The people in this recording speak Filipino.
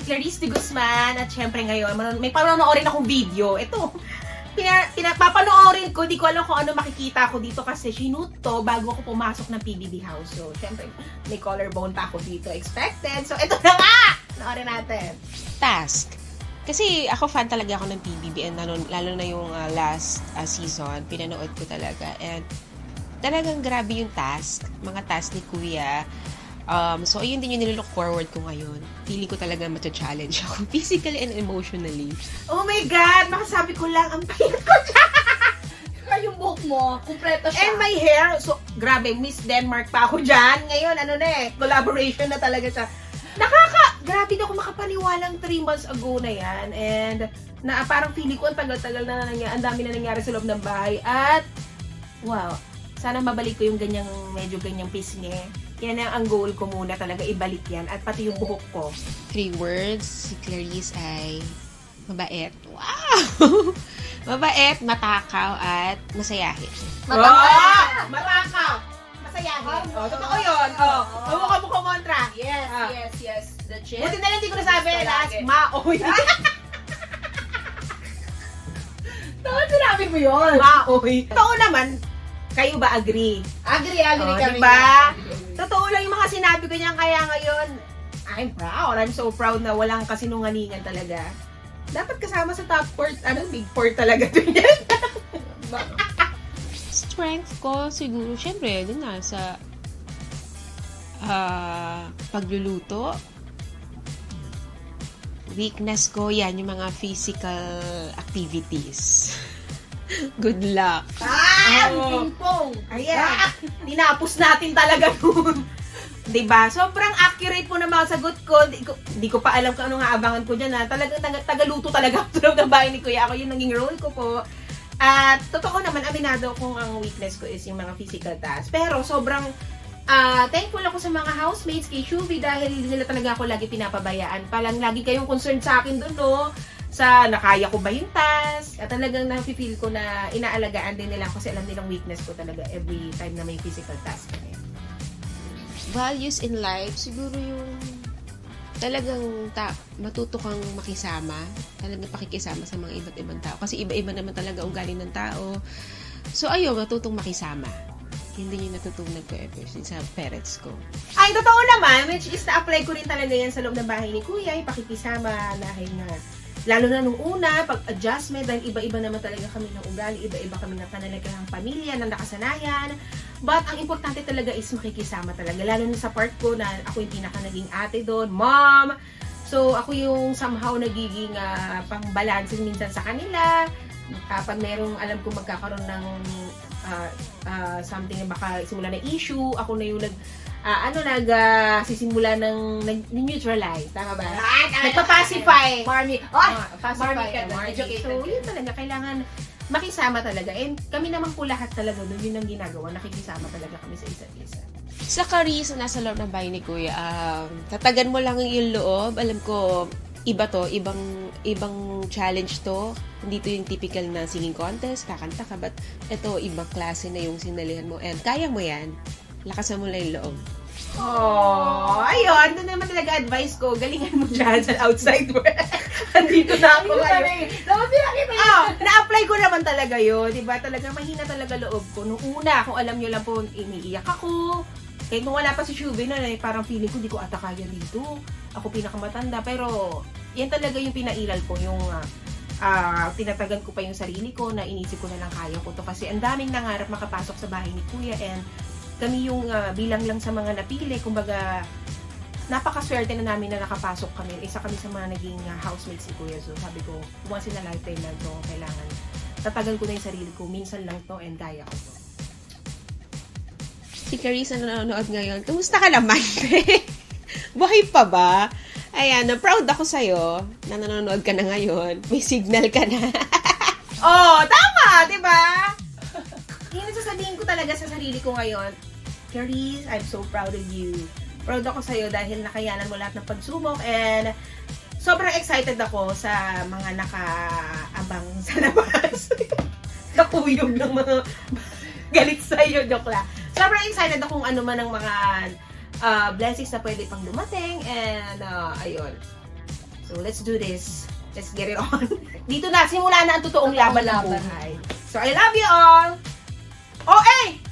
Clarice de Guzman at syempre ngayon, may panonoorin akong video. Ito, papanoorin ko, di ko alam kung ano makikita ko dito kasi sinut to bago ako pumasok ng PBB house. So, syempre, may collarbone pa ako dito expected. So, ito na nga! Panoorin natin. Task. Kasi ako fan talaga ako ng PBB and lalo na yung last season, pinanood ko talaga. And talagang grabe yung task, mga task ni Kuya. So, ayun din yung nilook forward ko ngayon. Feeling ko talaga matcha-challenge ako physically and emotionally. Oh my God! Makasabi ko lang, ang payat ko dyan! Yung buhok mo, kumpleto siya. And my hair, so, grabe, Miss Denmark pa ako dyan. Ngayon, ano na collaboration na talaga siya. Grabe na ako makapaniwalang 3 months ago na yan. And, parang feeling ko, ang tagal-tagal na nangyari, ang dami na nangyari sa loob ng bahay. At, wow, sana mabalik ko yung medyo ganyang pisngi. Yan ang goal ko muna talaga, ibalik yan. At pati yung buhok ko. 3 words, si Clarice ay mabait. Wow! Mabait, matakaw, at masayahin. Matakaw! Masayahin. Totoo yun. Mukha mo kumontra. Yes. The chin. Buti na lang hindi ko nasabi. Last, maoy. Bakit sinabi mo yun? Maoy. Totoo naman, kayo ba agree? Agree kami. Diba? Totoo lang yung mga sinabi ko niyan, kaya ngayon, I'm proud. I'm so proud na walang kasinungalingan talaga. Dapat kasama sa top 4, big 4 talaga din yan. Strength ko, siguro, syempre, din na sa pagluluto. Weakness ko, yan, yung mga physical activities. Good luck. Ping-pong! Ayan. Tinapos natin talaga nun. Diba? Sobrang accurate po ng mga sagot ko. Di ko pa alam kung ano nga abangan ko dyan. Talagang tagaluto talaga ako ng bahay ni Kuya. Ako yung naging role ko po. At totoo naman, aminado kung ang weakness ko is yung mga physical tasks. Pero sobrang thankful ako sa mga housemates kay Shuvi dahil hindi nila talaga ako lagi pinapabayaan. Palang lagi kayong concerned sa akin doon, no? Sa nakaya ko ba yung task? At talagang nafe-feel ko na inaalagaan din nila kasi alam nilang weakness ko talaga every time na may physical task kami. Values in life, siguro yung talagang matuto kang makisama, talagang pakikisama sa mga iba't ibang tao. Kasi iba-iba naman talaga ugali ng tao. So, ayun, matutong makisama. Hindi yung natutunan ko ever since sa parents ko. Ay, totoo naman, which is na-apply ko rin talaga yan sa loob ng bahay ni Kuya, yung pakikisama dahil na, lalo na nung una, pag-adjustment, dahil iba-iba naman talaga kami ng ugali, iba-iba kami ng pananagahang pamilya, ng nakasanayan. But ang importante talaga is makikisama talaga, lalo na sa part ko na ako yung pinaka naging ate doon, mom. So, ako yung somehow nagiging pang-balance minsan sa kanila. Pag merong alam ko magkakaroon ng something na baka simula na issue, ako na yung sisimula ng neutralize, tama ba? Nagpa-pacify. Marmy ka na. So, yun talaga, kailangan makisama talaga. And kami naman po lahat talaga doon, yun ang ginagawa, nakikisama talaga kami sa isa't isa. Sa Caris na nasa loob ng bahay ni Kuya, tatagan mo lang yung loob. Alam ko, iba to, ibang challenge to. Hindi to yung typical na singing contest, kakanta ka, but ito, ibang klase na yung sinalihan mo. And kaya mo yan, lakasan mo lang yung loob. Ayun, doon naman talaga advice ko, galingan mo dyan sa outside world. Andito na ako ngayon. Na-apply ko naman talaga yun, diba? Talaga mahina talaga loob ko. Nung una, kung alam nyo lang po, iniiyak ako. Kahit nung wala pa si Shubi na, parang feeling ko, di ko ata kaya dito. Ako pinakamatanda. Pero, yan talaga yung pinairal ko, yung tinatagan ko pa yung sarili ko, na inisip ko na lang kaya ko to. Kasi ang daming nangarap makapasok sa bahay ni Kuya, and kami yung bilang lang sa mga napili. Kumbaga, napakaswerte na namin na nakapasok kami. Isa kami sa mga naging housemates ni Kuya. So, sabi ko, once in a lifetime lang to, kailangan tatagal ko na yung sarili ko. Minsan lang to, and kaya ko to. Si Clarice na nanonood ngayon, kumusta ka naman? Buhay pa ba? Ayan, proud ako sa'yo na nanonood ka na ngayon. May signal ka na. Tama! Diba? Yung sasabihin ko talaga sa sarili ko ngayon, Clarice, I'm so proud of you. Proud ako sa'yo dahil nakayanan mo lahat ng pagsubok, and sobrang excited ako sa mga nakaabang sa labas. Nakuyog ng mga galit sa'yo, joke lang. Sobrang excited ako kung ano man ang mga blessings na pwede pang dumating, and ayun. So, let's do this. Let's get it on. Dito na, simula na ang totoong laban ng buhay. So, I love you all! OA!